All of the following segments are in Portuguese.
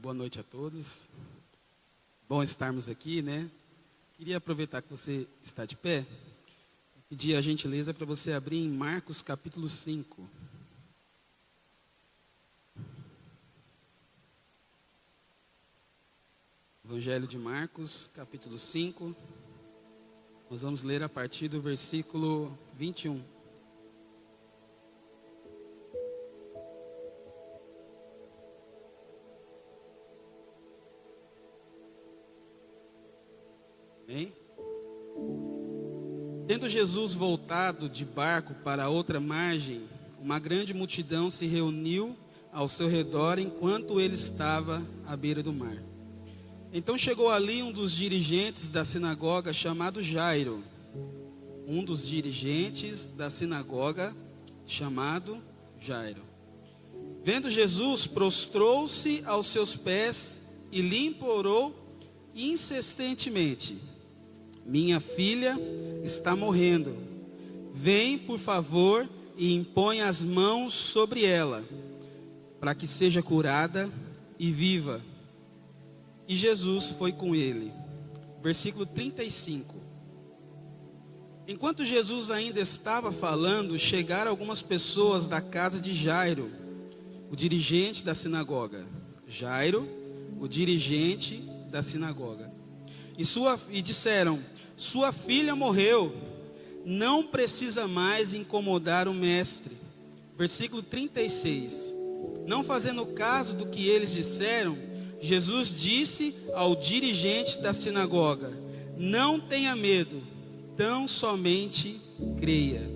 Boa noite a todos. Bom estarmos aqui, né? Queria aproveitar que você está de pé, pedir a gentileza para você abrir em Marcos capítulo 5. Evangelho de Marcos, capítulo 5. Nós vamos ler a partir do versículo 21. Amém? Tendo Jesus voltado de barco para outra margem, uma grande multidão se reuniu ao seu redor enquanto ele estava à beira do mar. Então chegou ali um dos dirigentes da sinagoga chamado Jairo. Vendo Jesus, prostrou-se aos seus pés e lhe implorou incessantemente: minha filha está morrendo. Vem, por favor, e impõe as mãos sobre ela, para que seja curada e viva. E Jesus foi com ele. Versículo 35. Enquanto Jesus ainda estava falando, chegaram algumas pessoas da casa de Jairo, o dirigente da sinagoga. E disseram: sua filha morreu, não precisa mais incomodar o mestre. Versículo 36. Não fazendo caso do que eles disseram, Jesus disse ao dirigente da sinagoga: não tenha medo, tão somente creia.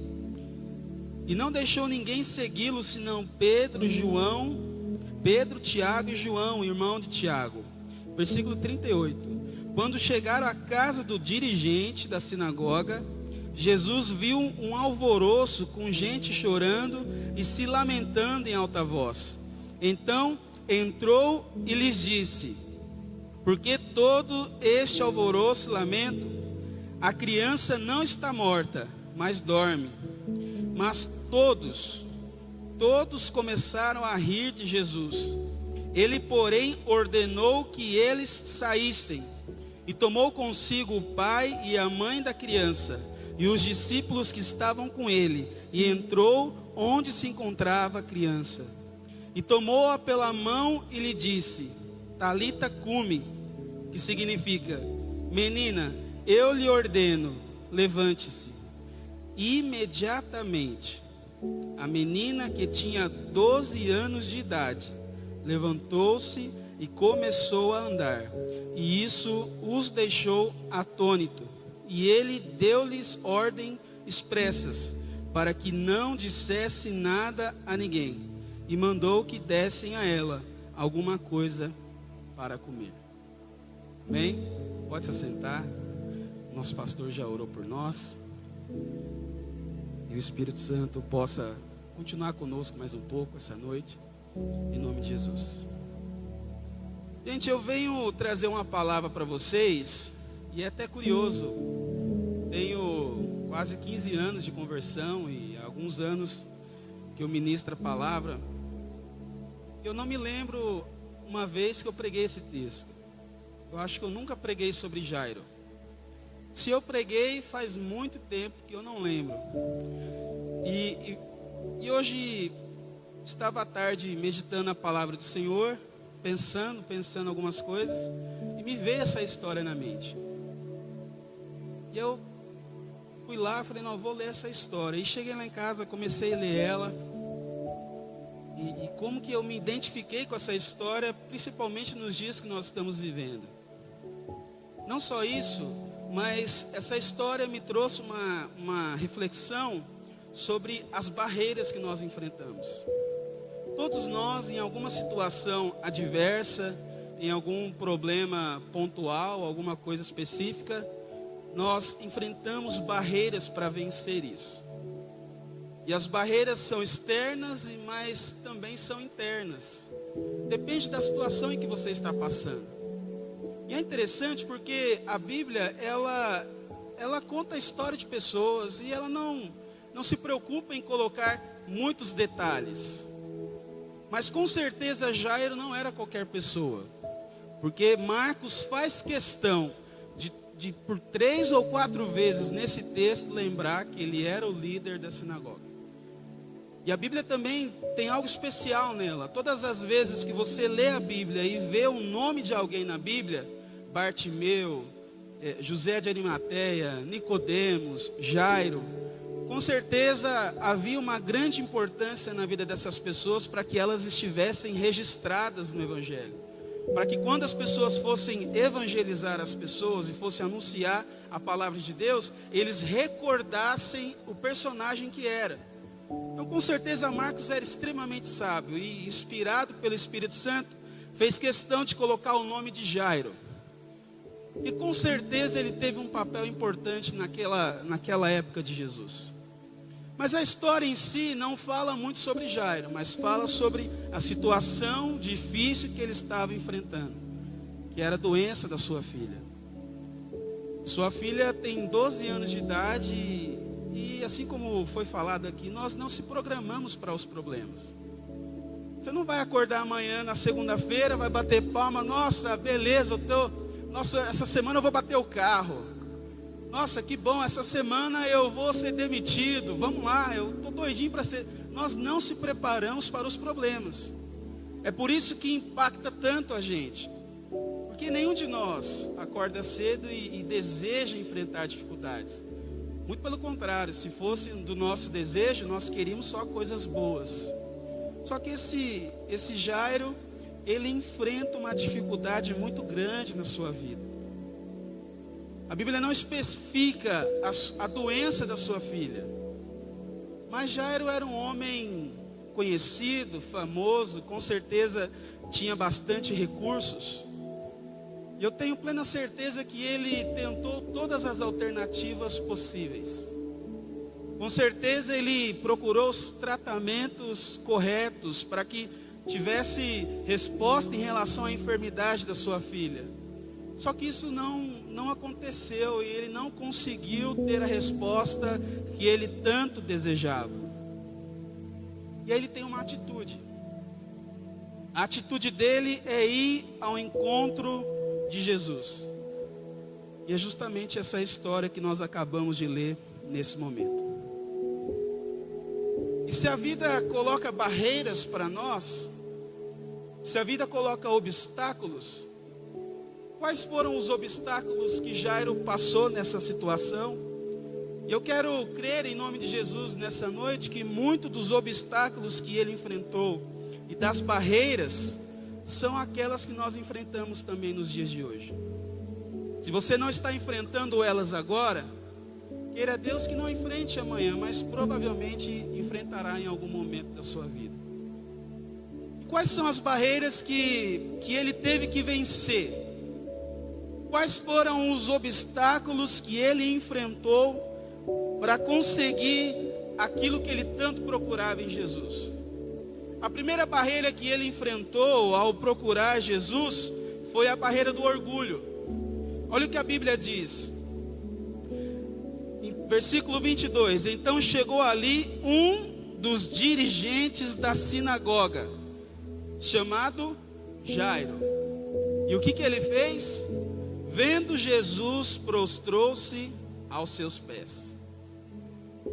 E não deixou ninguém segui-lo, senão Pedro, Tiago e João, irmão de Tiago. Versículo 38. Quando chegaram à casa do dirigente da sinagoga, Jesus viu um alvoroço com gente chorando e se lamentando em alta voz. Então entrou e lhes disse: por que todo este alvoroço e lamento? A criança não está morta, mas dorme. Mas todos começaram a rir de Jesus. Ele, porém, ordenou que eles saíssem, e tomou consigo o pai e a mãe da criança, e os discípulos que estavam com ele, e entrou onde se encontrava a criança. E tomou-a pela mão e lhe disse: Talita cumi, que significa: menina, eu lhe ordeno, levante-se. Imediatamente, a menina, que tinha 12 anos de idade, levantou-se e começou a andar. E isso os deixou atônitos. E ele deu-lhes ordem expressas, para que não dissesse nada a ninguém. E mandou que dessem a ela alguma coisa para comer. Amém? Pode se assentar. Nosso pastor já orou por nós. E o Espírito Santo possa continuar conosco mais um pouco essa noite. Em nome de Jesus. Gente, eu venho trazer uma palavra para vocês. E é até curioso. Tenho quase 15 anos de conversão e alguns anos que eu ministro a palavra. Eu não me lembro uma vez que eu preguei esse texto. Eu acho que eu nunca preguei sobre Jairo. Se eu preguei, faz muito tempo que eu não lembro. E hoje estava à tarde meditando a palavra do Senhor, pensando algumas coisas, e me veio essa história na mente. E eu fui lá, falei: não, eu vou ler essa história. E cheguei lá em casa, comecei a ler ela. E como que eu me identifiquei com essa história, principalmente nos dias que nós estamos vivendo. Não só isso, mas essa história me trouxe uma reflexão sobre as barreiras que nós enfrentamos. Todos nós, em alguma situação adversa, em algum problema pontual, alguma coisa específica, nós enfrentamos barreiras para vencer isso. E as barreiras são externas, mas também são internas. Depende da situação em que você está passando. E é interessante porque a Bíblia, ela conta a história de pessoas e ela não se preocupa em colocar muitos detalhes. Mas com certeza Jairo não era qualquer pessoa, porque Marcos faz questão de por 3 ou 4 vezes nesse texto lembrar que ele era o líder da sinagoga. E a Bíblia também tem algo especial nela. Todas as vezes que você lê a Bíblia e vê o nome de alguém na Bíblia, Bartimeu, José de Arimateia, Nicodemos, Jairo, com certeza havia uma grande importância na vida dessas pessoas para que elas estivessem registradas no Evangelho. Para que quando as pessoas fossem evangelizar as pessoas e fossem anunciar a palavra de Deus, eles recordassem o personagem que era. Então, com certeza, Marcos era extremamente sábio e, inspirado pelo Espírito Santo, fez questão de colocar o nome de Jairo. E com certeza ele teve um papel importante naquela época de Jesus. Mas a história em si não fala muito sobre Jairo, mas fala sobre a situação difícil que ele estava enfrentando, que era a doença da sua filha. Sua filha tem 12 anos de idade e assim como foi falado aqui, nós não se programamos para os problemas. Você não vai acordar amanhã, na segunda-feira, vai bater palma, nossa, beleza, essa semana eu vou bater o carro. Nossa, que bom, essa semana eu vou ser demitido, vamos lá, eu estou doidinho para ser... Nós não se preparamos para os problemas. É por isso que impacta tanto a gente. Porque nenhum de nós acorda cedo e deseja enfrentar dificuldades. Muito pelo contrário, se fosse do nosso desejo, nós queríamos só coisas boas. Só que esse Jairo, ele enfrenta uma dificuldade muito grande na sua vida. A Bíblia não especifica a doença da sua filha. Mas Jairo era um homem conhecido, famoso, com certeza tinha bastante recursos. E eu tenho plena certeza que ele tentou todas as alternativas possíveis. Com certeza ele procurou os tratamentos corretos para que tivesse resposta em relação à enfermidade da sua filha. Só que isso não aconteceu e ele não conseguiu ter a resposta que ele tanto desejava. E aí ele tem uma atitude. A atitude dele é ir ao encontro de Jesus. E é justamente essa história que nós acabamos de ler nesse momento. E se a vida coloca barreiras para nós, se a vida coloca obstáculos, quais foram os obstáculos que Jairo passou nessa situação? E eu quero crer em nome de Jesus nessa noite que muitos dos obstáculos que ele enfrentou e das barreiras são aquelas que nós enfrentamos também nos dias de hoje. Se você não está enfrentando elas agora, queira Deus que não enfrente amanhã, mas provavelmente enfrentará em algum momento da sua vida. E quais são as barreiras que ele teve que vencer? Quais foram os obstáculos que ele enfrentou para conseguir aquilo que ele tanto procurava em Jesus? A primeira barreira que ele enfrentou ao procurar Jesus foi a barreira do orgulho. Olha o que a Bíblia diz. Em versículo 22. Então chegou ali um dos dirigentes da sinagoga, chamado Jairo. E o que ele fez? Vendo Jesus, prostrou-se aos seus pés.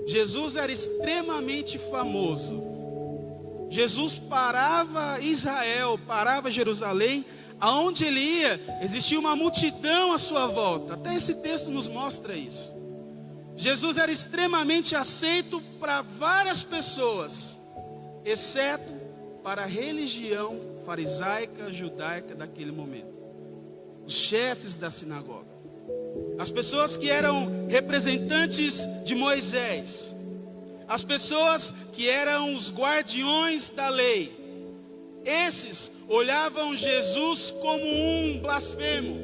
Jesus era extremamente famoso. Jesus parava Israel, parava Jerusalém, aonde ele ia, existia uma multidão à sua volta. Até esse texto nos mostra isso. Jesus era extremamente aceito para várias pessoas, exceto para a religião farisaica, judaica daquele momento. Os chefes da sinagoga, as pessoas que eram representantes de Moisés, as pessoas que eram os guardiões da lei, esses olhavam Jesus como um blasfemo,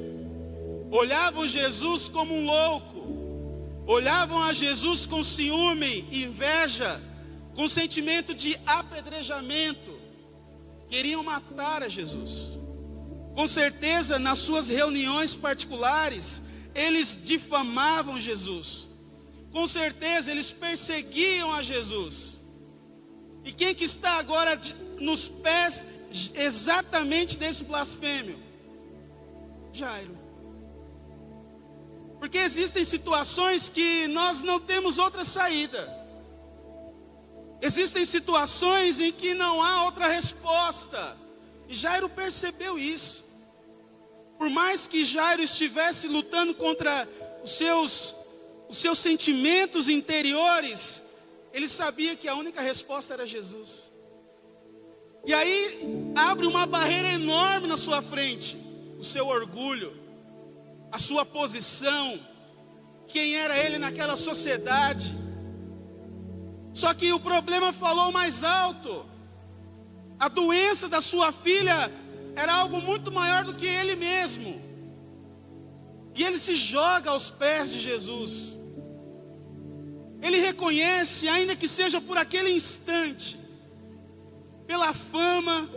olhavam Jesus como um louco, olhavam a Jesus com ciúme, inveja, com sentimento de apedrejamento, queriam matar a Jesus. Com certeza, nas suas reuniões particulares, eles difamavam Jesus. Com certeza, eles perseguiam a Jesus. E quem que está agora nos pés exatamente desse blasfêmio? Jairo. Porque existem situações que nós não temos outra saída. Existem situações em que não há outra resposta. E Jairo percebeu isso. Por mais que Jairo estivesse lutando contra os seus sentimentos interiores, ele sabia que a única resposta era Jesus. E aí abre uma barreira enorme na sua frente: o seu orgulho, a sua posição, quem era ele naquela sociedade. Só que o problema falou mais alto. A doença da sua filha era algo muito maior do que ele mesmo. E ele se joga aos pés de Jesus. Ele reconhece, ainda que seja por aquele instante, pela fama,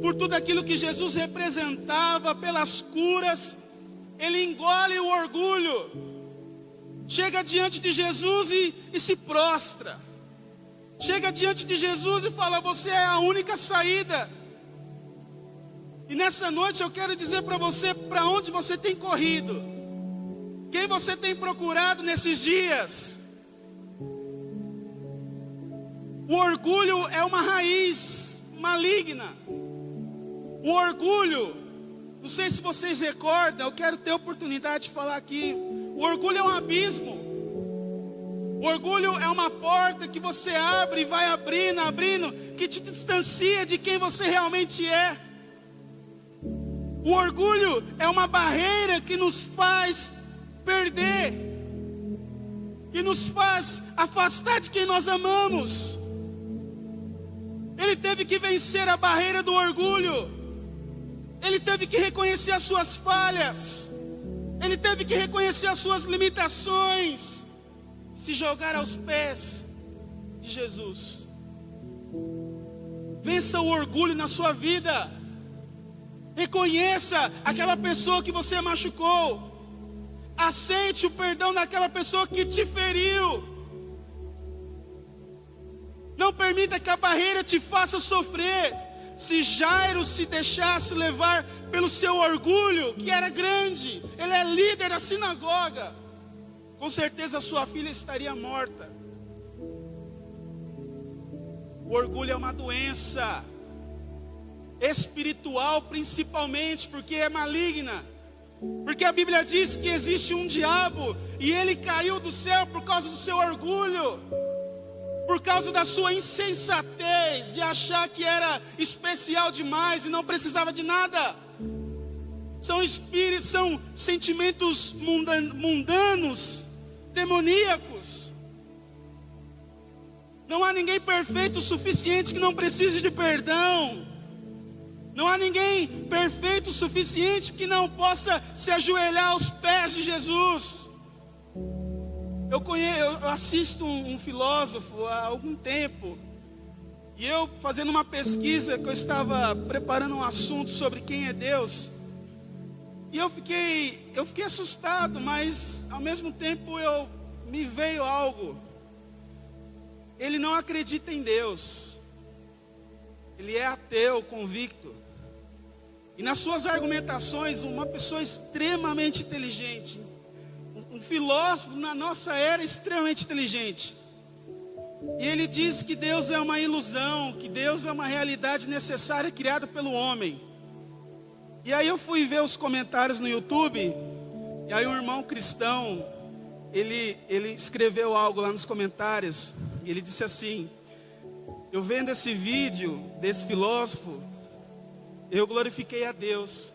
por tudo aquilo que Jesus representava, pelas curas, ele engole o orgulho, chega diante de Jesus e se prostra. Chega diante de Jesus e fala: você é a única saída. E nessa noite eu quero dizer para você, para onde você tem corrido, quem você tem procurado nesses dias. O orgulho é uma raiz maligna. O orgulho, não sei se vocês recordam, eu quero ter a oportunidade de falar aqui. O orgulho é um abismo. O orgulho é uma porta que você abre e vai abrindo, que te distancia de quem você realmente é. O orgulho é uma barreira que nos faz perder, que nos faz afastar de quem nós amamos. Ele teve que vencer a barreira do orgulho. Ele teve que reconhecer as suas falhas. Ele teve que reconhecer as suas limitações. Se jogar aos pés de Jesus. Vença o orgulho na sua vida. Reconheça aquela pessoa que você machucou. Aceite o perdão daquela pessoa que te feriu. Não permita que a barreira te faça sofrer. Se Jairo se deixasse levar pelo seu orgulho, que era grande, ele é líder da sinagoga, com certeza sua filha estaria morta. O orgulho é uma doença espiritual, principalmente porque é maligna. Porque a Bíblia diz que existe um diabo e ele caiu do céu por causa do seu orgulho, por causa da sua insensatez de achar que era especial demais e não precisava de nada. São espíritos, são sentimentos mundanos, demoníacos. Não há ninguém perfeito o suficiente que não precise de perdão. Não há ninguém perfeito o suficiente que não possa se ajoelhar aos pés de Jesus. Eu assisto um filósofo há algum tempo, e eu fazendo uma pesquisa, que eu estava preparando um assunto sobre quem é Deus, e eu fiquei assustado, mas ao mesmo tempo me veio algo. Ele não acredita em Deus. Ele é ateu convicto. E nas suas argumentações, uma pessoa extremamente inteligente, um filósofo na nossa era extremamente inteligente. E ele diz que Deus é uma ilusão, que Deus é uma realidade necessária criada pelo homem. E aí eu fui ver os comentários no YouTube, e aí um irmão cristão, ele escreveu algo lá nos comentários, e ele disse assim: eu vendo esse vídeo desse filósofo, eu glorifiquei a Deus.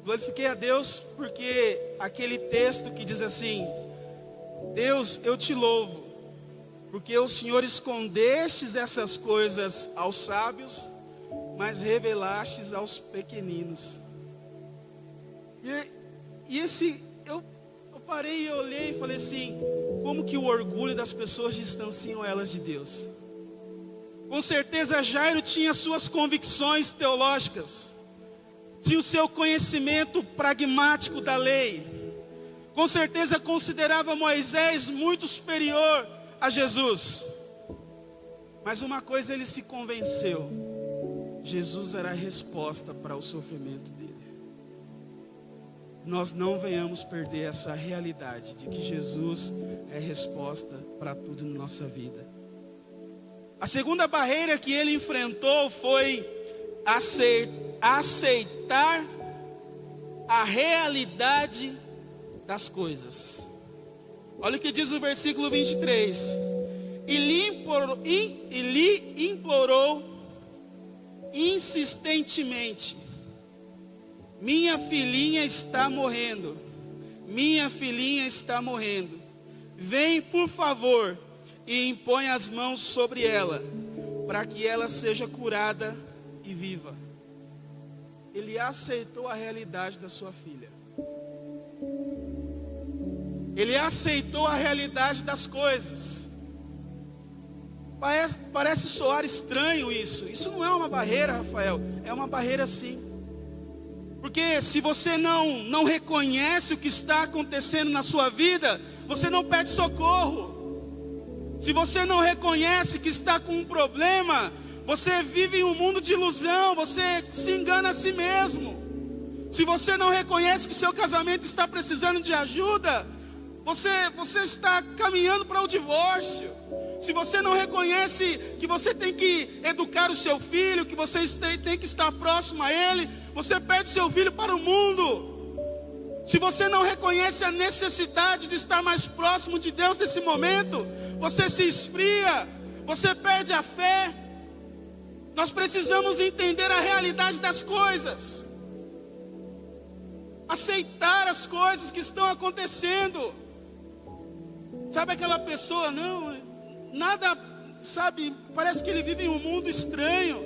Glorifiquei a Deus porque aquele texto que diz assim: Deus, eu te louvo, porque o Senhor escondestes essas coisas aos sábios, mas revelastes aos pequeninos. Eu parei e olhei e falei assim: como que o orgulho das pessoas distanciam elas de Deus? Com certeza Jairo tinha suas convicções teológicas, tinha o seu conhecimento pragmático da lei, com certeza considerava Moisés muito superior a Jesus. Mas uma coisa ele se convenceu: Jesus era a resposta para o sofrimento dele. Nós não venhamos perder essa realidade de que Jesus é a resposta para tudo na nossa vida. A segunda barreira que ele enfrentou foi aceitar a realidade das coisas. Olha o que diz o versículo 23. E lhe implorou insistentemente: minha filhinha está morrendo, minha filhinha está morrendo. Vem, por favor, e impõe as mãos sobre ela, para que ela seja curada e viva. Ele aceitou a realidade da sua filha. Ele aceitou a realidade das coisas. Parece soar estranho isso. Isso não é uma barreira, Rafael. É uma barreira sim. Porque se você não reconhece o que está acontecendo na sua vida, você não pede socorro. Se você não reconhece que está com um problema, você vive em um mundo de ilusão, você se engana a si mesmo. Se você não reconhece que o seu casamento está precisando de ajuda, você está caminhando para o divórcio. Se você não reconhece que você tem que educar o seu filho, que você tem que estar próximo a ele, você perde seu filho para o mundo. Se você não reconhece a necessidade de estar mais próximo de Deus nesse momento, você se esfria, você perde a fé. Nós precisamos entender a realidade das coisas, aceitar as coisas que estão acontecendo. Sabe aquela pessoa, nada, sabe, parece que ele vive em um mundo estranho.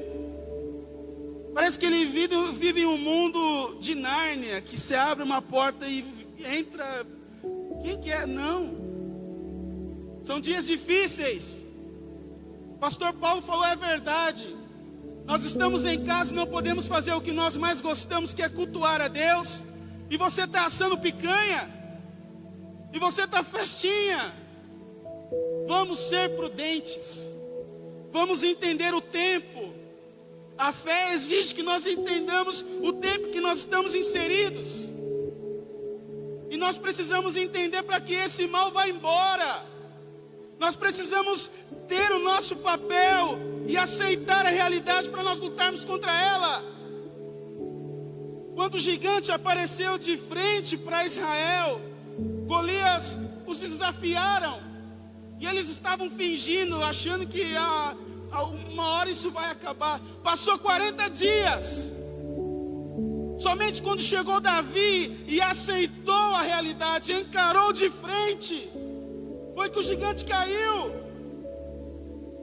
Parece que ele vive em um mundo de Nárnia, que você abre uma porta e entra. Quem que é? Não. São dias difíceis. Pastor Paulo falou, é verdade. Nós estamos em casa e não podemos fazer o que nós mais gostamos, que é cultuar a Deus. E você está assando picanha. E você está festinha. Vamos ser prudentes. Vamos entender o tempo. A fé exige que nós entendamos o tempo que nós estamos inseridos. E nós precisamos entender para que esse mal vá embora. Nós precisamos ter o nosso papel e aceitar a realidade para nós lutarmos contra ela. Quando o gigante apareceu de frente para Israel, Golias os desafiaram. E eles estavam fingindo, achando que uma hora isso vai acabar. Passou 40 dias. Somente quando chegou Davi e aceitou a realidade, encarou de frente, foi que o gigante caiu.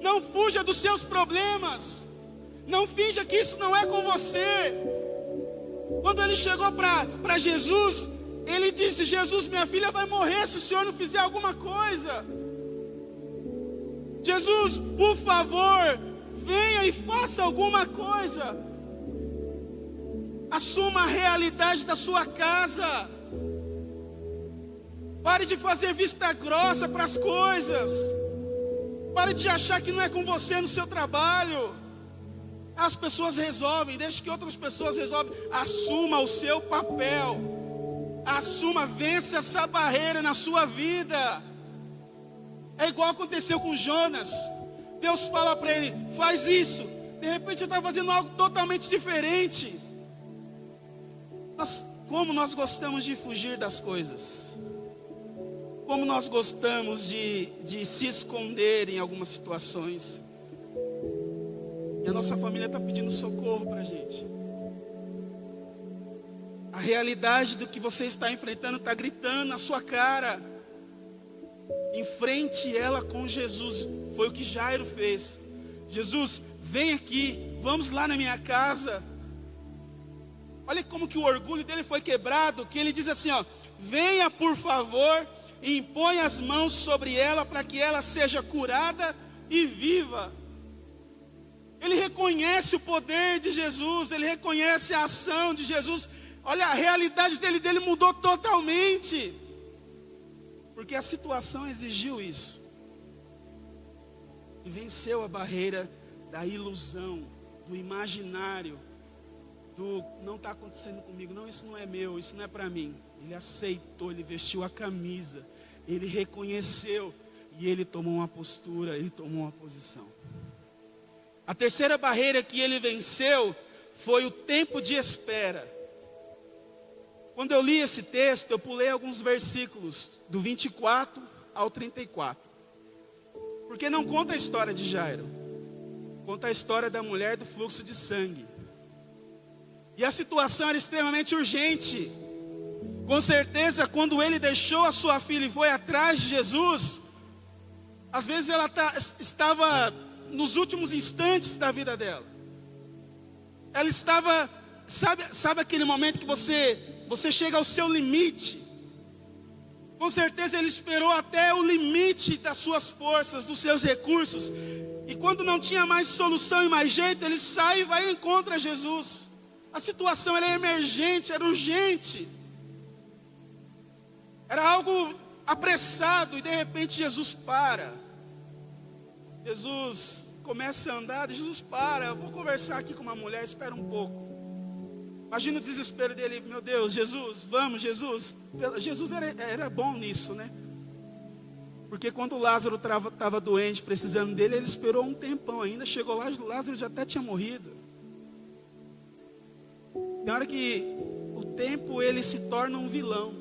Não fuja dos seus problemas. Não finja que isso não é com você. Quando ele chegou para Jesus, ele disse: Jesus, minha filha vai morrer se o Senhor não fizer alguma coisa. Jesus, por favor, venha e faça alguma coisa. Assuma a realidade da sua casa. Pare de fazer vista grossa para as coisas. Pare de achar que não é com você no seu trabalho. As pessoas resolvem, deixe que outras pessoas resolvem. Assuma o seu papel. Assuma, vença essa barreira na sua vida. É igual aconteceu com Jonas. Deus fala para ele, faz isso. De repente ele está fazendo algo totalmente diferente. Como nós gostamos de fugir das coisas. Como nós gostamos de se esconder em algumas situações. E a nossa família está pedindo socorro para a gente. A realidade do que você está enfrentando está gritando na sua cara. Enfrente ela com Jesus. Foi o que Jairo fez. Jesus, vem aqui, vamos lá na minha casa. Olha como que o orgulho dele foi quebrado, que ele diz assim, ó: venha por favor e impõe as mãos sobre ela para que ela seja curada e viva. Ele reconhece o poder de Jesus, ele reconhece a ação de Jesus. Olha, a realidade dele mudou totalmente, porque a situação exigiu isso. e venceu a barreira da ilusão, do imaginário, do não está acontecendo comigo, não, isso não é meu, isso não é para mim. Ele aceitou, ele vestiu a camisa, ele reconheceu e ele tomou uma postura, ele tomou uma posição. A terceira barreira que ele venceu foi o tempo de espera. Quando eu li esse texto, eu pulei alguns versículos, do 24 ao 34. Porque não conta a história de Jairo, conta a história da mulher do fluxo de sangue. E a situação era extremamente urgente. Com certeza, quando ele deixou a sua filha e foi atrás de Jesus, às vezes ela estava nos últimos instantes da vida dela. Ela estava, sabe aquele momento que você chega ao seu limite? Com certeza ele esperou até o limite das suas forças, dos seus recursos. E quando não tinha mais solução e mais jeito, ele sai e vai e encontra Jesus. A situação era emergente, era urgente. Era algo apressado e de repente Jesus para. Jesus começa a andar e Jesus para. Eu vou conversar aqui com uma mulher, espera um pouco. Imagina o desespero dele, meu Deus, Jesus, vamos, Jesus. Jesus era bom nisso, né? Porque quando Lázaro estava doente, precisando dele, ele esperou um tempão ainda. Chegou lá, Lázaro já até tinha morrido. Tem hora que o tempo ele se torna um vilão.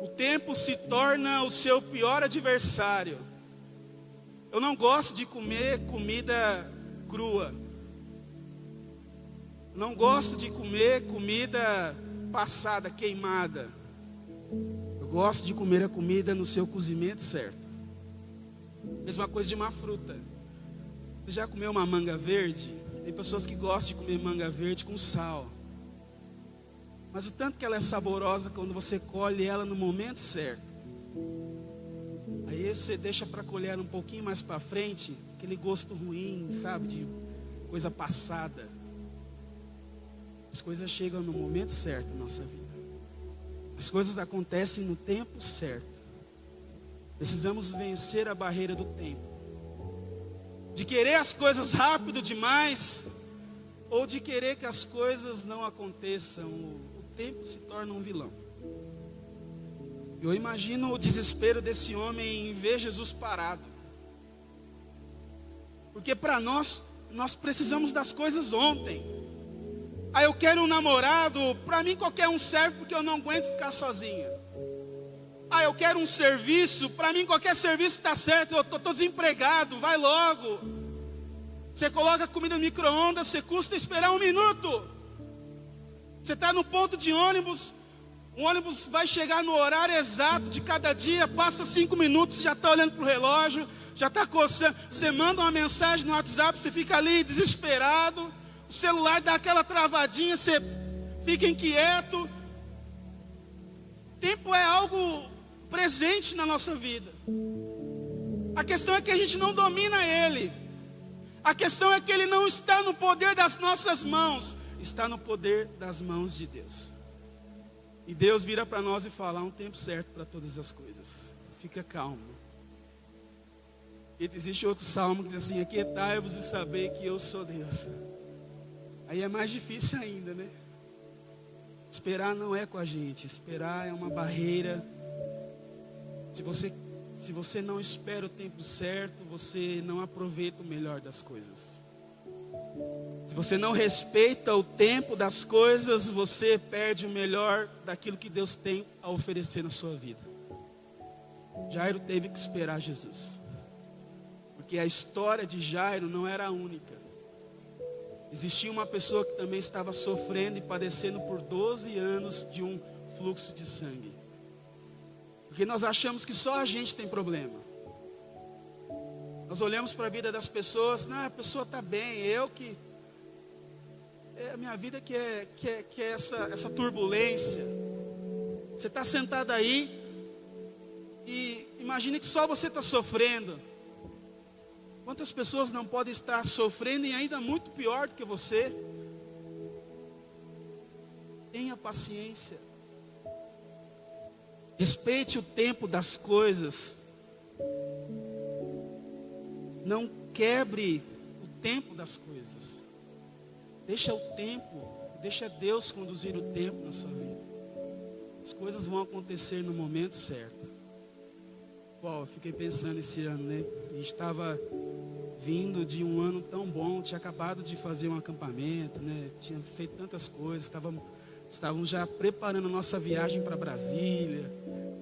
O tempo se torna o seu pior adversário. Eu não gosto de comer comida crua. Não gosto de comer comida passada, queimada. Eu gosto de comer a comida no seu cozimento certo. Mesma coisa de uma fruta. Você já comeu uma manga verde? Tem pessoas que gostam de comer manga verde com sal. Mas o tanto que ela é saborosa quando você colhe ela no momento certo. Aí você deixa para colher um pouquinho mais para frente, aquele gosto ruim, sabe, de coisa passada. As coisas chegam no momento certo na nossa vida. As coisas acontecem no tempo certo. Precisamos vencer a barreira do tempo. De querer as coisas rápido demais, ou de querer que as coisas não aconteçam. O tempo se torna um vilão. Eu imagino o desespero desse homem em ver Jesus parado. Porque para nós precisamos das coisas ontem. Ah, eu quero um namorado, para mim qualquer um serve porque eu não aguento ficar sozinha. Ah, eu quero um serviço, para mim qualquer serviço está certo, eu estou desempregado, vai logo. Você coloca comida no micro-ondas, você custa esperar 1 minuto. Você está no ponto de ônibus, o ônibus vai chegar no horário exato de cada dia, passa 5 minutos, você já está olhando para o relógio, já está coçando, você manda uma mensagem no WhatsApp, você fica ali desesperado, o celular dá aquela travadinha, você fica inquieto. Tempo é algo presente na nossa vida. A questão é que a gente não domina ele. A questão é que ele não está no poder das nossas mãos, está no poder das mãos de Deus. E Deus vira para nós e fala: há um tempo certo para todas as coisas. Fica calmo. E existe outro salmo que diz assim: aquietai-vos e saber que eu sou Deus. Aí é mais difícil ainda, né? Esperar não é com a gente. Esperar é uma barreira. Se você não espera o tempo certo, você não aproveita o melhor das coisas. Se você não respeita o tempo das coisas, você perde o melhor daquilo que Deus tem a oferecer na sua vida. Jairo teve que esperar Jesus. Porque a história de Jairo não era a única. Existia uma pessoa que também estava sofrendo e padecendo por 12 anos de um fluxo de sangue. Porque nós achamos que só a gente tem problema. Nós olhamos para a vida das pessoas, não, a pessoa está bem, a minha vida que é essa turbulência. Você está sentado aí e imagine que só você está sofrendo. Quantas pessoas não podem estar sofrendo e ainda muito pior do que você? Tenha paciência. Respeite o tempo das coisas. Não quebre o tempo das coisas. Deixa o tempo, deixa Deus conduzir o tempo na sua vida. As coisas vão acontecer no momento certo. Eu fiquei pensando esse ano, né? A gente estava vindo de um ano tão bom, tinha acabado de fazer um acampamento, né? Tinha feito tantas coisas, estávamos já preparando a nossa viagem para Brasília.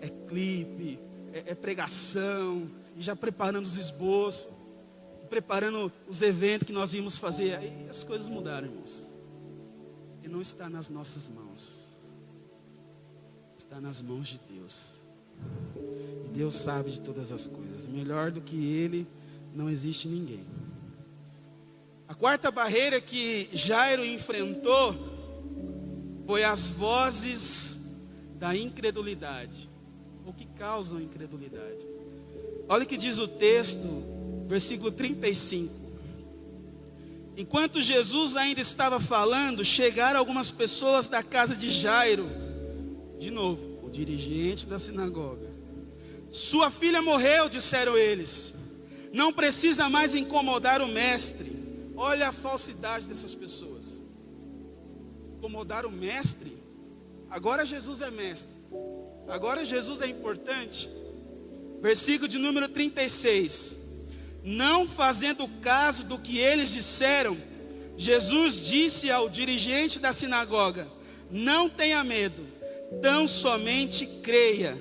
É clipe, é pregação, e já preparando os esboços, preparando os eventos que nós íamos fazer. Aí as coisas mudaram, irmãos. E não está nas nossas mãos, está nas mãos de Deus. E Deus sabe de todas as coisas. Melhor do que Ele não existe ninguém. A quarta barreira que Jairo enfrentou foi as vozes da incredulidade. O que causam incredulidade? Olha o que diz o texto, versículo 35. Enquanto Jesus ainda estava falando, chegaram algumas pessoas da casa de Jairo. De novo, o dirigente da sinagoga. Sua filha morreu, disseram eles. Não precisa mais incomodar o mestre. Olha a falsidade dessas pessoas. Incomodar o mestre? Agora Jesus é mestre. Agora Jesus é importante. Versículo de número 36. Não fazendo caso do que eles disseram, Jesus disse ao dirigente da sinagoga: não tenha medo, tão somente creia.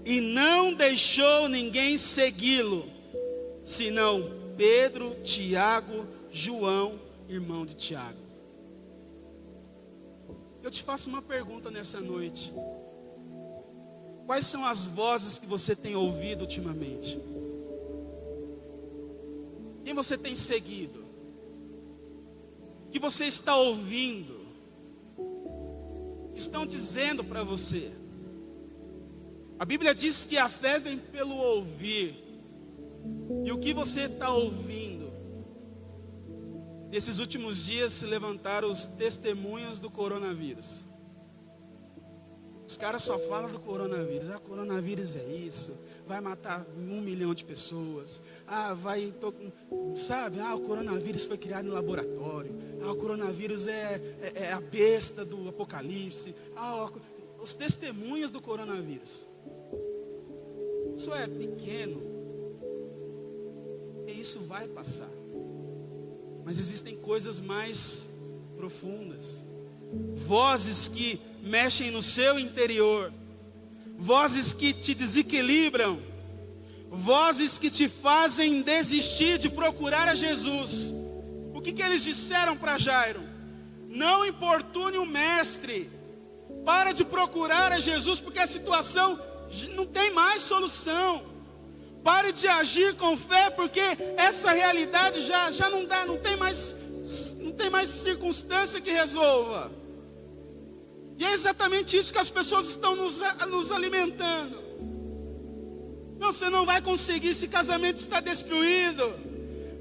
E não deixou ninguém segui-lo, senão Pedro, Tiago, João, irmão de Tiago. Eu te faço uma pergunta nessa noite. Quais são as vozes que você tem ouvido ultimamente? Quem você tem seguido? O que você está ouvindo? O que estão dizendo para você? A Bíblia diz que a fé vem pelo ouvir. E o que você está ouvindo? Nesses últimos dias se levantaram os testemunhas do coronavírus. Os caras só falam do coronavírus. Coronavírus é isso. Vai matar 1 milhão de pessoas. O coronavírus foi criado no laboratório. O coronavírus é a besta do apocalipse. Os testemunhos do coronavírus. Isso é pequeno. E isso vai passar. Mas existem coisas mais profundas. Vozes que mexem no seu interior. Vozes que te desequilibram. Vozes que te fazem desistir de procurar a Jesus. O que eles disseram para Jairo? Não importune o mestre. Para de procurar a Jesus, porque a situação não tem mais solução. Pare de agir com fé, porque essa realidade já não dá, não tem mais circunstância que resolva. E é exatamente isso que as pessoas estão nos alimentando. Não, você não vai conseguir, esse casamento está destruído.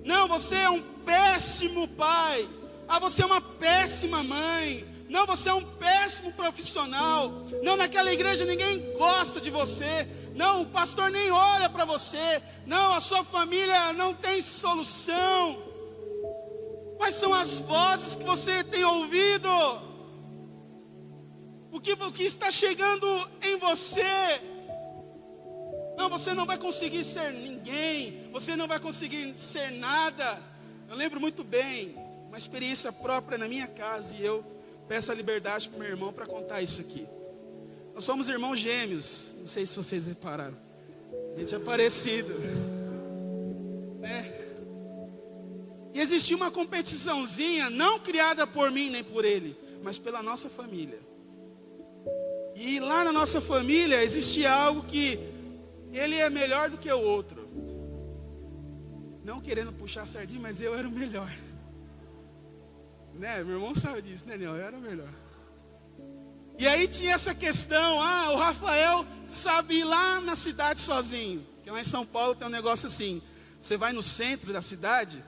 Não, você é um péssimo pai. Você é uma péssima mãe. Não, você é um péssimo profissional. Não, naquela igreja ninguém gosta de você. Não, o pastor nem olha para você. Não, a sua família não tem solução. Quais são as vozes que você tem ouvido? O que está chegando em você? Não, você não vai conseguir ser ninguém. Você não vai conseguir ser nada. Eu lembro muito bem, uma experiência própria na minha casa. E eu peço a liberdade para o meu irmão para contar isso aqui. Nós somos irmãos gêmeos. Não sei se vocês repararam. A gente é parecido, né? E existia uma competiçãozinha, não criada por mim nem por ele, mas pela nossa família. E lá na nossa família existia algo que ele é melhor do que o outro. Não querendo puxar a sardinha, mas eu era o melhor. Né? Meu irmão sabe disso, né, Nel? Eu era o melhor. E aí tinha essa questão, o Rafael sabe ir lá na cidade sozinho. Porque lá em São Paulo tem um negócio assim, você vai no centro da cidade,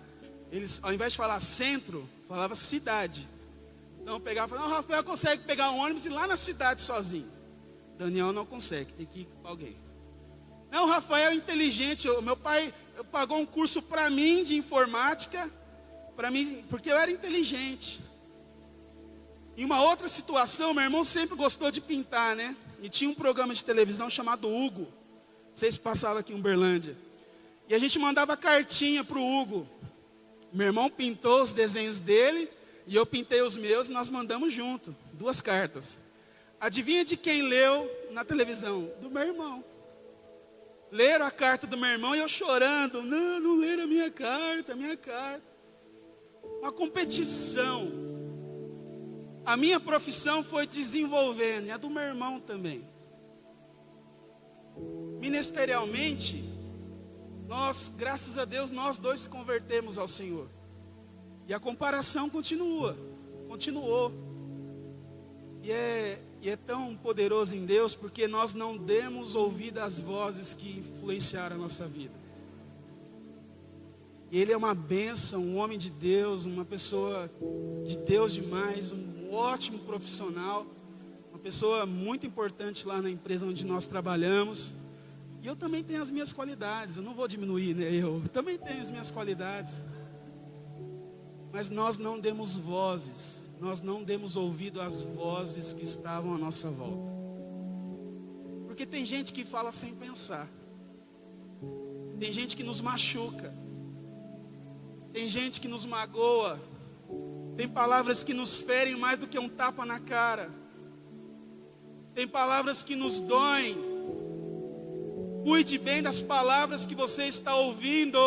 eles, ao invés de falar centro, falava cidade. Então eu pegava e falava, o Rafael consegue pegar um ônibus e ir lá na cidade sozinho. Daniel não consegue, tem que ir com alguém. Não, o Rafael é inteligente, meu pai pagou um curso para mim de informática, para mim, porque eu era inteligente. Em uma outra situação, meu irmão sempre gostou de pintar, né? E tinha um programa de televisão chamado Hugo. Não sei se passava aqui em Uberlândia. E a gente mandava cartinha para o Hugo. Meu irmão pintou os desenhos dele e eu pintei os meus e nós mandamos junto, 2 cartas. Adivinha de quem leu na televisão? Do meu irmão. Leram a carta do meu irmão e eu chorando. Não leram a minha carta, Uma competição. A minha profissão foi desenvolvendo, e a do meu irmão também. Ministerialmente, nós, graças a Deus, nós 2 se convertemos ao Senhor. E a comparação continuou. E é tão poderoso em Deus, porque nós não demos ouvido às vozes que influenciaram a nossa vida. E ele é uma bênção, um homem de Deus, uma pessoa de Deus demais, um ótimo profissional, uma pessoa muito importante lá na empresa onde nós trabalhamos. E eu também tenho as minhas qualidades, eu não vou diminuir, né? Eu também tenho as minhas qualidades. Mas nós não demos vozes, nós não demos ouvido às vozes que estavam à nossa volta. Porque tem gente que fala sem pensar. Tem gente que nos machuca. Tem gente que nos magoa. Tem palavras que nos ferem mais do que um tapa na cara. Tem palavras que nos doem. Cuide bem das palavras que você está ouvindo,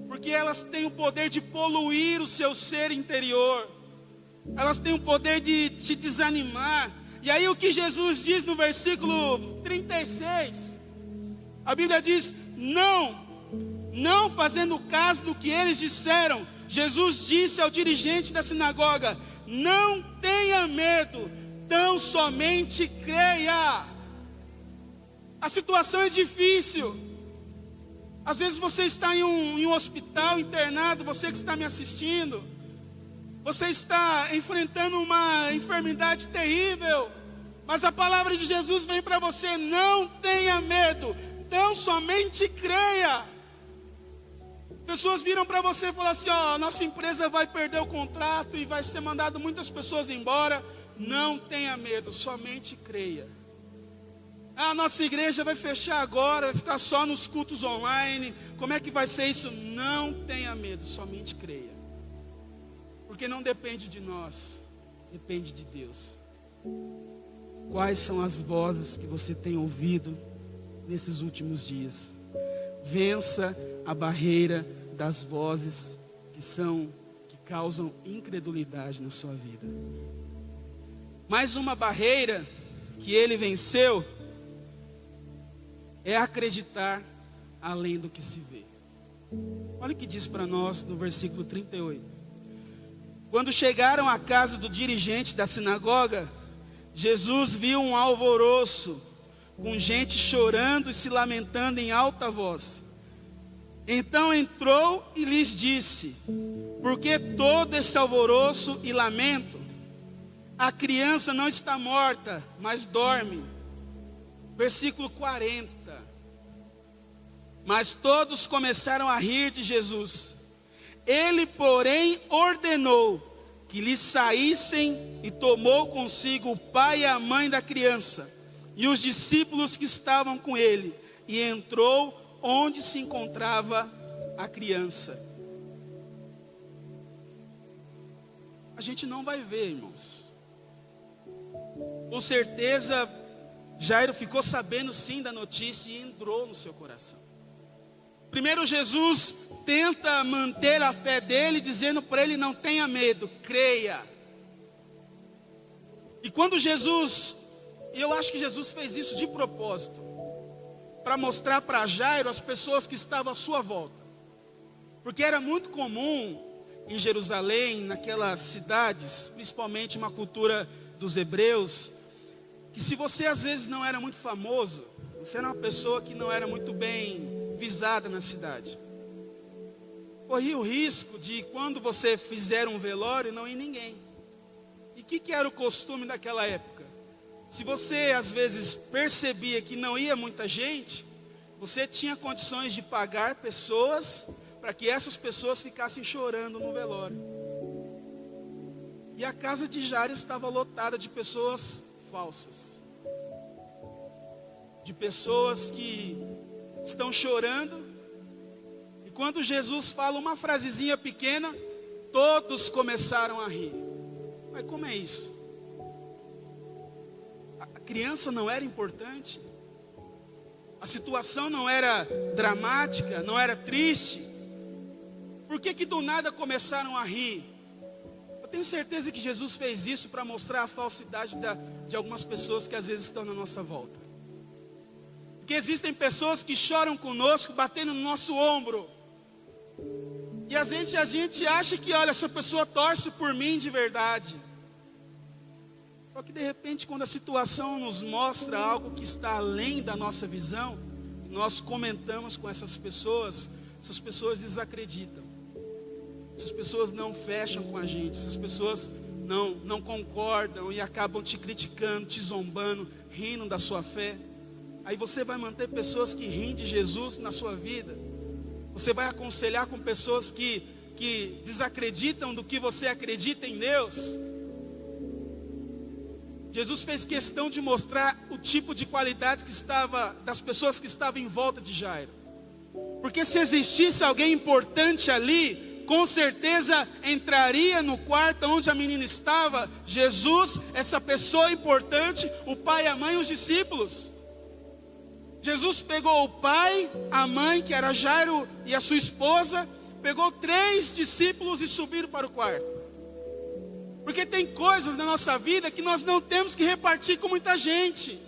porque elas têm o poder de poluir o seu ser interior. Elas têm o poder de te desanimar. E aí o que Jesus diz no versículo 36, a Bíblia diz, não fazendo caso do que eles disseram, Jesus disse ao dirigente da sinagoga, não tenha medo, tão somente creia. A situação é difícil. Às vezes você está em um hospital internado, você que está me assistindo, você está enfrentando uma enfermidade terrível, mas a palavra de Jesus vem para você, não tenha medo, tão somente creia. Pessoas viram para você e falaram assim, nossa empresa vai perder o contrato e vai ser mandado muitas pessoas embora. Não tenha medo, somente creia. A nossa igreja vai fechar agora, vai ficar só nos cultos online. Como é que vai ser isso? Não tenha medo, somente creia. Porque não depende de nós, depende de Deus. Quais são as vozes que você tem ouvido nesses últimos dias? Vença a barreira das vozes que causam incredulidade na sua vida. Mais uma barreira que ele venceu é acreditar além do que se vê. Olha o que diz para nós no versículo 38. Quando chegaram à casa do dirigente da sinagoga, Jesus viu um alvoroço, com gente chorando e se lamentando em alta voz. Então entrou e lhes disse, por que todo esse alvoroço e lamento? A criança não está morta, mas dorme. Versículo 40. Mas todos começaram a rir de Jesus. Ele, porém, ordenou que lhes saíssem e tomou consigo o pai e a mãe da criança e os discípulos que estavam com ele, e entrou onde se encontrava a criança. A gente não vai ver, irmãos. Com certeza, Jairo ficou sabendo sim da notícia e entrou no seu coração. Primeiro Jesus tenta manter a fé dele, dizendo para ele, não tenha medo, creia. E quando Jesus, eu acho que Jesus fez isso de propósito, para mostrar para Jairo as pessoas que estavam à sua volta. Porque era muito comum em Jerusalém, naquelas cidades, principalmente uma cultura dos hebreus, que se você às vezes não era muito famoso, você era uma pessoa que não era muito bem visada na cidade, corria o risco de, quando você fizer um velório, não ir ninguém. E o que era o costume daquela época? Se você às vezes percebia que não ia muita gente, Você tinha condições de pagar pessoas para que essas pessoas ficassem chorando no velório. E a casa de Jairo estava lotada de pessoas falsas. De pessoas que estão chorando. E quando Jesus fala uma frasezinha pequena, todos começaram a rir. Mas como é isso? A criança não era importante? A situação não era dramática, não era triste? Por que do nada começaram a rir? Eu tenho certeza que Jesus fez isso para mostrar a falsidade de algumas pessoas que às vezes estão na nossa volta. Porque existem pessoas que choram conosco, batendo no nosso ombro. E às vezes a gente acha que, olha, essa pessoa torce por mim de verdade. Só que de repente, quando a situação nos mostra algo que está além da nossa visão, nós comentamos com essas pessoas desacreditam. Essas pessoas não fecham com a gente, essas pessoas não concordam e acabam te criticando, te zombando, rindo da sua fé. Aí você vai manter pessoas que riem de Jesus na sua vida. Você vai aconselhar com pessoas que desacreditam do que você acredita em Deus. Jesus fez questão de mostrar o tipo de qualidade que estava das pessoas que estavam em volta de Jairo. Porque se existisse alguém importante ali, com certeza entraria no quarto onde a menina estava, Jesus, essa pessoa importante, o pai, a mãe e os discípulos. Jesus pegou o pai, a mãe, que era Jairo, e a sua esposa, pegou 3 discípulos e subiram para o quarto. Porque tem coisas na nossa vida que nós não temos que repartir com muita gente.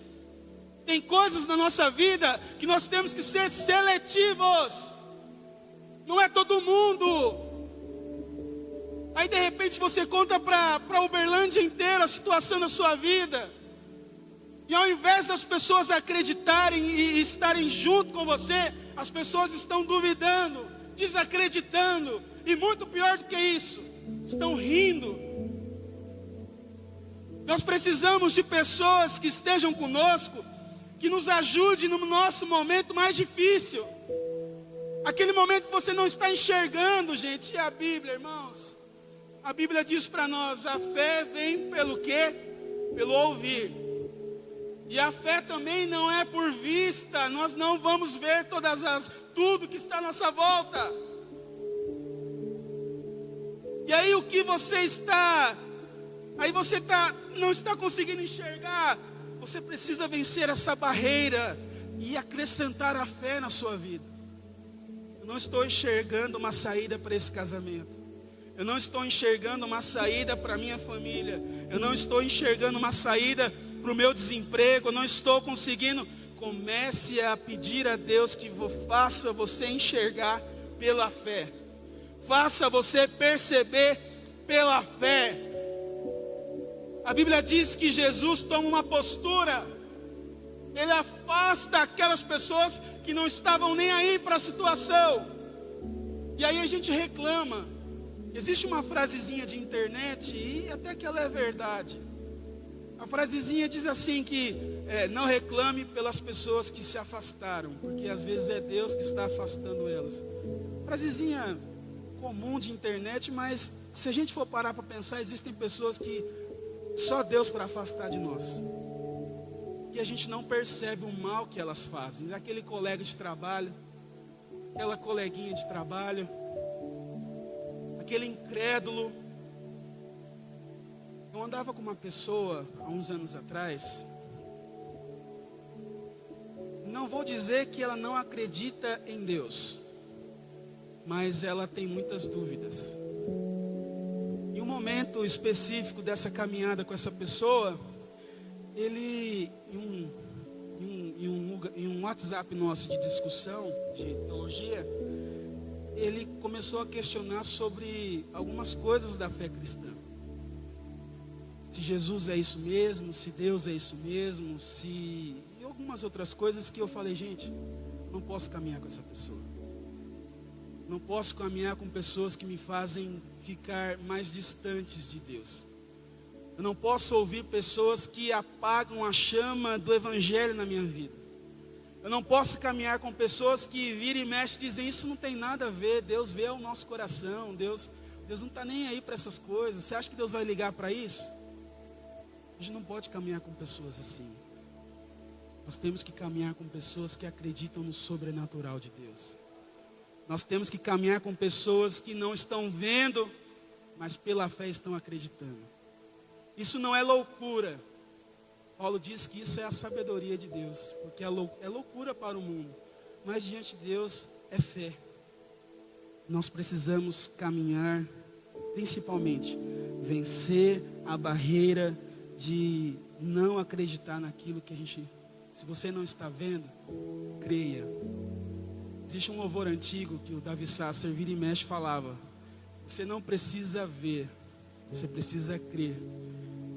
Tem coisas na nossa vida que nós temos que ser seletivos. Não é todo mundo. Aí de repente você conta para Uberlândia inteira a situação da sua vida. E ao invés das pessoas acreditarem e estarem junto com você, as pessoas estão duvidando, desacreditando. E muito pior do que isso, estão rindo. Nós precisamos de pessoas que estejam conosco, que nos ajudem no nosso momento mais difícil. Aquele momento que você não está enxergando, gente. E a Bíblia, irmãos, a Bíblia diz para nós, a fé vem pelo quê? Pelo ouvir. E a fé também não é por vista. Nós não vamos ver tudo que está à nossa volta. E aí o que você está... Aí você não está conseguindo enxergar. Você precisa vencer essa barreira e acrescentar a fé na sua vida. Eu não estou enxergando uma saída para esse casamento. Eu não estou enxergando uma saída para a minha família. Eu não estou enxergando uma saída para o meu desemprego. Eu não estou conseguindo. Comece a pedir a Deus que faça você enxergar pela fé. Faça você perceber pela fé. A Bíblia diz que Jesus toma uma postura. Ele afasta aquelas pessoas que não estavam nem aí para a situação. E aí a gente reclama. Existe uma frasezinha de internet, e até que ela é verdade. A frasezinha diz assim que não reclame pelas pessoas que se afastaram, porque às vezes é Deus que está afastando elas. Frasezinha comum de internet, mas se a gente for parar para pensar, existem pessoas que só Deus para afastar de nós. E a gente não percebe o mal que elas fazem. Aquele colega de trabalho, aquela coleguinha de trabalho, aquele incrédulo. Eu andava com uma pessoa há uns anos atrás. Não vou dizer que ela não acredita em Deus, mas ela tem muitas dúvidas. Em um momento específico dessa caminhada com essa pessoa, ele, em um WhatsApp nosso de discussão de teologia, ele começou a questionar sobre algumas coisas da fé cristã. Se Jesus é isso mesmo, se Deus é isso mesmo, e algumas outras coisas que eu falei, gente, não posso caminhar com essa pessoa. Não posso caminhar com pessoas que me fazem ficar mais distantes de Deus. Eu não posso ouvir pessoas que apagam a chama do Evangelho na minha vida. Eu não posso caminhar com pessoas que viram e mexem e dizem, isso não tem nada a ver, Deus vê o nosso coração, Deus não está nem aí para essas coisas. Você acha que Deus vai ligar para isso? A gente não pode caminhar com pessoas assim. Nós temos que caminhar com pessoas que acreditam no sobrenatural de Deus. Nós temos que caminhar com pessoas que não estão vendo, mas pela fé estão acreditando. Isso não é loucura. Paulo diz que isso é a sabedoria de Deus, porque é loucura para o mundo, mas diante de Deus é fé. Nós precisamos caminhar, principalmente, vencer a barreira de não acreditar naquilo que a gente, se você não está vendo, creia. Existe um louvor antigo que o Davi Sasser vira e mexe falava, você não precisa ver, você precisa crer,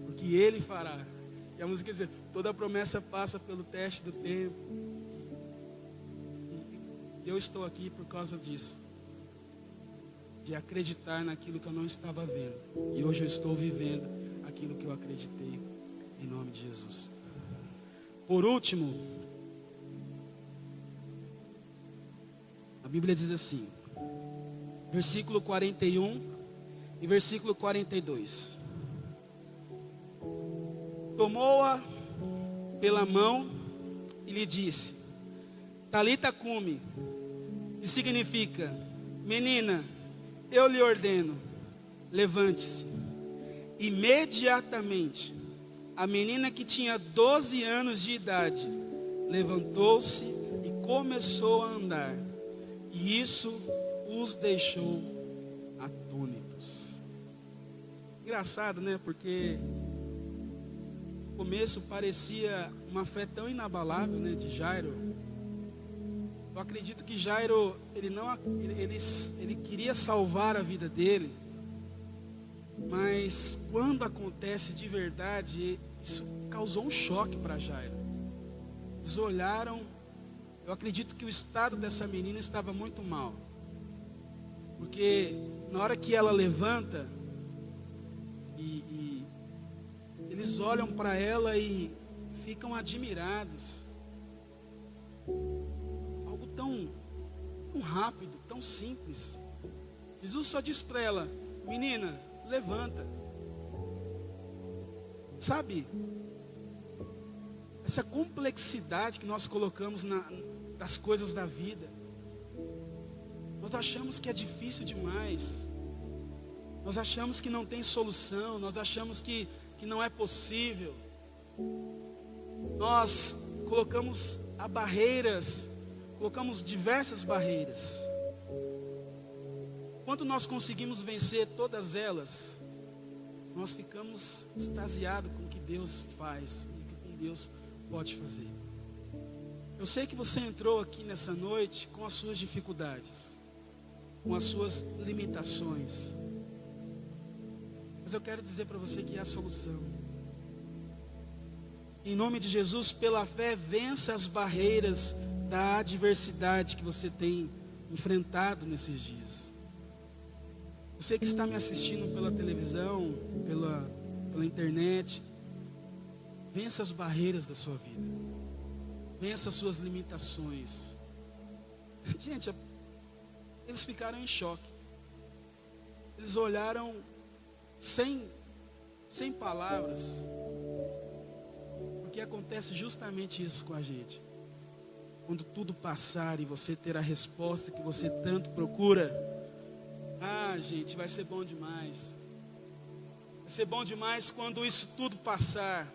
porque Ele fará. E a música diz, toda promessa passa pelo teste do tempo. E eu estou aqui por causa disso. De acreditar naquilo que eu não estava vendo. E hoje eu estou vivendo aquilo que eu acreditei. Em nome de Jesus. Por último, a Bíblia diz assim. Versículo 41 e versículo 42. Tomou-a pela mão e lhe disse, Talita cumi, que significa, menina, eu lhe ordeno, levante-se. Imediatamente, a menina que tinha 12 anos de idade, levantou-se e começou a andar, e isso os deixou atônitos. Engraçado, né? Porque no começo parecia uma fé tão inabalável, né, de Jairo. Eu acredito que Jairo, ele queria salvar a vida dele, mas quando acontece de verdade, isso causou um choque para Jairo. Eles olharam, eu acredito que o estado dessa menina estava muito mal, porque na hora que ela levanta, eles olham para ela e ficam admirados. Algo tão rápido, tão simples. Jesus só diz para ela, menina, levanta. Sabe, essa complexidade que nós colocamos das coisas da vida. Nós achamos que é difícil demais. Nós achamos que não tem solução. Nós achamos que não é possível. Nós colocamos colocamos diversas barreiras. Quando nós conseguimos vencer todas elas, nós ficamos extasiados com o que Deus faz e com o que Deus pode fazer. Eu sei que você entrou aqui nessa noite com as suas dificuldades, com as suas limitações. Mas eu quero dizer para você que há solução. Em nome de Jesus, pela fé, vença as barreiras da adversidade que você tem enfrentado nesses dias. Você que está me assistindo pela televisão, pela internet, vença as barreiras da sua vida. Vença as suas limitações. Gente, eles ficaram em choque. Eles olharam sem palavras. Porque acontece justamente isso com a gente. Quando tudo passar e você ter a resposta que você tanto procura, gente, vai ser bom demais. Vai ser bom demais quando isso tudo passar.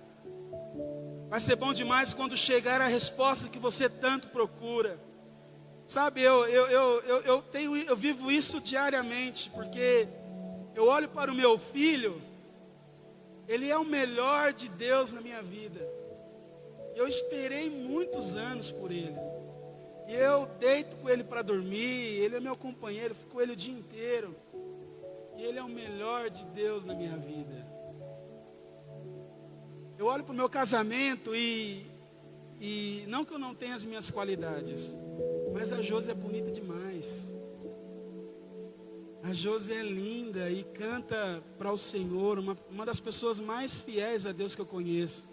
Vai ser bom demais quando chegar a resposta que você tanto procura. Sabe, eu vivo isso diariamente, porque eu olho para o meu filho, ele é o melhor de Deus na minha vida. Eu esperei muitos anos por ele. E eu deito com ele para dormir, ele é meu companheiro, fico com ele o dia inteiro. E ele é o melhor de Deus na minha vida. Eu olho para o meu casamento e não que eu não tenha as minhas qualidades, mas a Josi é bonita demais. A Josi é linda e canta para o Senhor, uma das pessoas mais fiéis a Deus que eu conheço.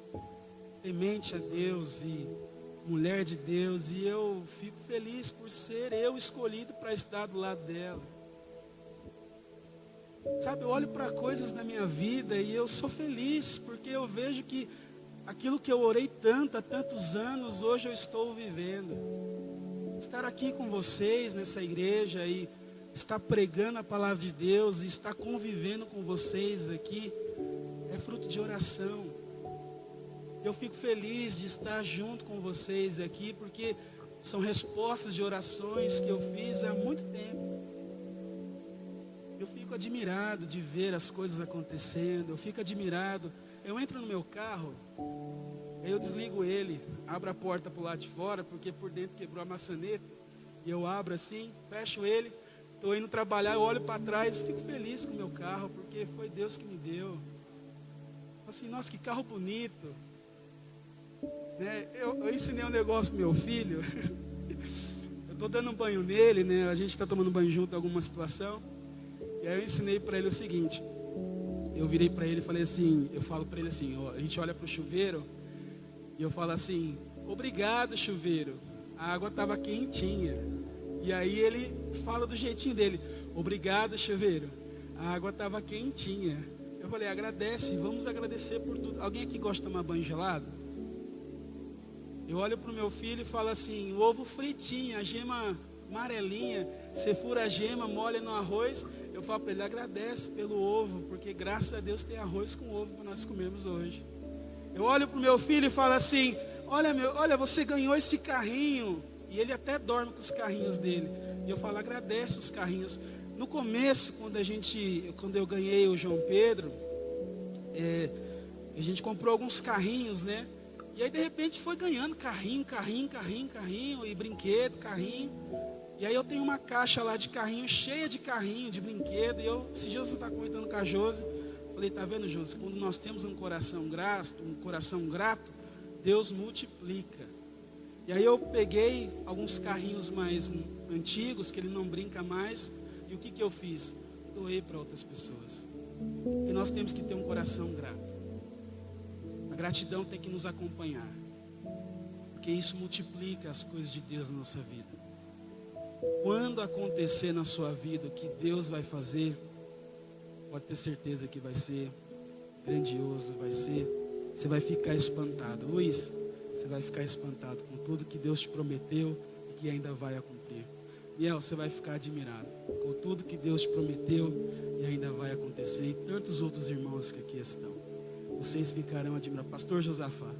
Temente a Deus e mulher de Deus, e eu fico feliz por ser eu escolhido para estar do lado dela. Sabe, eu olho para coisas na minha vida e eu sou feliz, porque eu vejo que aquilo que eu orei tanto, há tantos anos, hoje eu estou vivendo. Estar aqui com vocês nessa igreja e estar pregando a palavra de Deus e estar convivendo com vocês aqui é fruto de oração. Eu fico feliz de estar junto com vocês aqui, porque são respostas de orações que eu fiz há muito tempo. Eu fico admirado de ver as coisas acontecendo, eu fico admirado. Eu entro no meu carro, aí eu desligo ele, abro a porta para o lado de fora, porque por dentro quebrou a maçaneta, e eu abro assim, fecho ele, estou indo trabalhar, eu olho para trás, fico feliz com o meu carro, porque foi Deus que me deu. Assim, nossa, que carro bonito. Né? Eu ensinei um negócio pro meu filho, eu estou dando um banho nele, né? A gente está tomando banho junto em alguma situação, e aí eu ensinei para ele o seguinte, eu virei para ele e falei assim, eu falo para ele assim, ó, a gente olha para o chuveiro, e eu falo assim, obrigado chuveiro, a água estava quentinha. E aí ele fala do jeitinho dele, obrigado chuveiro, a água estava quentinha. Eu falei, agradece, vamos agradecer por tudo. Alguém aqui gosta de tomar banho gelado? Eu olho para o meu filho e falo assim, o ovo fritinho, a gema amarelinha, você fura a gema, molha no arroz. Eu falo para ele, agradece pelo ovo, porque graças a Deus tem arroz com ovo para nós comermos hoje. Eu olho para o meu filho e falo assim, olha, você ganhou esse carrinho. E ele até dorme com os carrinhos dele. E eu falo, agradece os carrinhos. No começo, quando eu ganhei o João Pedro, a gente comprou alguns carrinhos, né? E aí de repente foi ganhando carrinho, e brinquedo, carrinho. E aí eu tenho uma caixa lá de carrinho, cheia de carrinho, de brinquedo. E esses dias você está comentando com a Josi. Falei, tá vendo, Josi? Quando nós temos um coração grato, Deus multiplica. E aí eu peguei alguns carrinhos mais antigos, que ele não brinca mais. E o que eu fiz? Doei para outras pessoas. Porque nós temos que ter um coração grato. A gratidão tem que nos acompanhar. Porque isso multiplica as coisas de Deus na nossa vida. Quando acontecer na sua vida o que Deus vai fazer, pode ter certeza que vai ser grandioso, você vai ficar espantado. Luiz, você vai ficar espantado com tudo que Deus te prometeu e que ainda vai a cumprir. Miel, você vai ficar admirado com tudo que Deus te prometeu e ainda vai acontecer. E tantos outros irmãos que aqui estão. Vocês ficarão admirados. Pastor Josafá,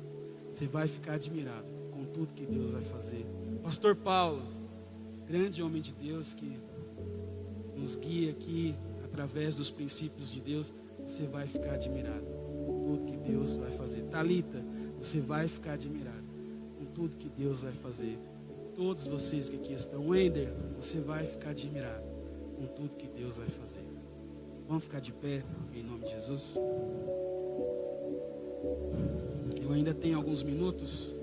você vai ficar admirado com tudo que Deus vai fazer. Pastor Paulo, grande homem de Deus que nos guia aqui através dos princípios de Deus, você vai ficar admirado com tudo que Deus vai fazer. Talita, você vai ficar admirado com tudo que Deus vai fazer. Todos vocês que aqui estão, Wender, você vai ficar admirado com tudo que Deus vai fazer. Vamos ficar de pé em nome de Jesus. Eu ainda tenho alguns minutos.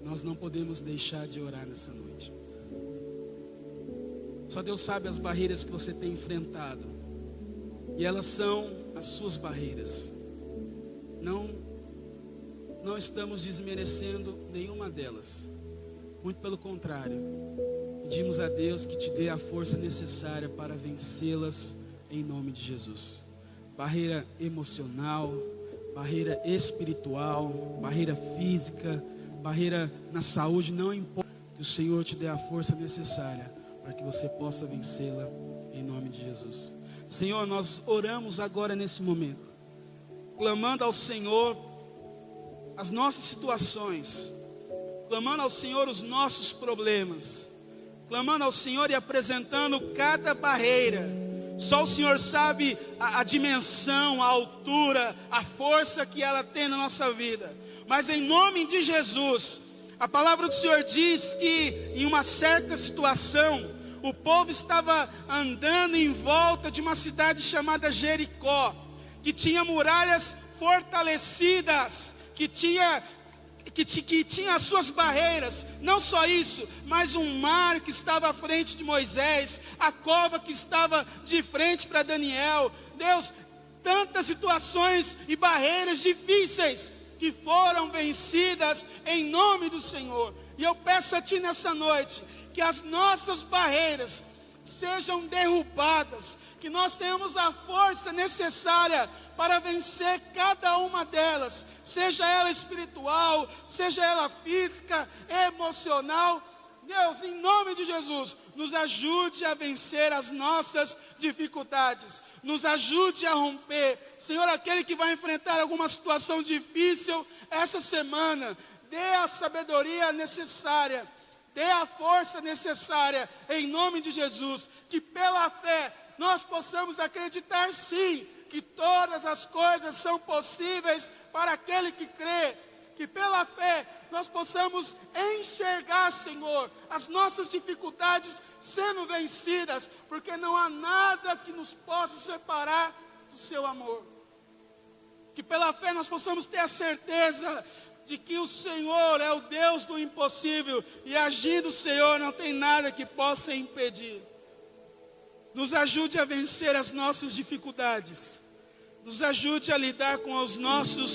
Nós não podemos deixar de orar nessa noite. Só Deus sabe as barreiras que você tem enfrentado. E elas são as suas barreiras. Não estamos desmerecendo nenhuma delas. Muito pelo contrário. Pedimos a Deus que te dê a força necessária para vencê-las em nome de Jesus. Barreira emocional, barreira espiritual, barreira física, barreira na saúde, não importa. Que o Senhor te dê a força necessária para que você possa vencê-la em nome de Jesus. Senhor, nós oramos agora nesse momento, clamando ao Senhor as nossas situações, clamando ao Senhor os nossos problemas, clamando ao Senhor e apresentando cada barreira. Só o Senhor sabe a dimensão, a altura, a força que ela tem na nossa vida. Mas em nome de Jesus, a palavra do Senhor diz que em uma certa situação, o povo estava andando em volta de uma cidade chamada Jericó, que tinha muralhas fortalecidas, que tinha as suas barreiras. Não só isso, mas um mar que estava à frente de Moisés, a cova que estava de frente para Daniel. Deus, tantas situações e barreiras difíceis, que foram vencidas em nome do Senhor. E eu peço a Ti nessa noite, que as nossas barreiras sejam derrubadas, que nós tenhamos a força necessária para vencer cada uma delas, seja ela espiritual, seja ela física, emocional. Deus, em nome de Jesus, nos ajude a vencer as nossas dificuldades, nos ajude a romper. Senhor, aquele que vai enfrentar alguma situação difícil essa semana, dê a sabedoria necessária, dê a força necessária, em nome de Jesus, que pela fé nós possamos acreditar sim, que todas as coisas são possíveis para aquele que crê, que pela fé nós possamos enxergar, Senhor, as nossas dificuldades sendo vencidas, porque não há nada que nos possa separar do Seu amor. Que pela fé nós possamos ter a certeza de que o Senhor é o Deus do impossível, e agindo o Senhor não tem nada que possa impedir. Nos ajude a vencer as nossas dificuldades, nos ajude a lidar com os nossos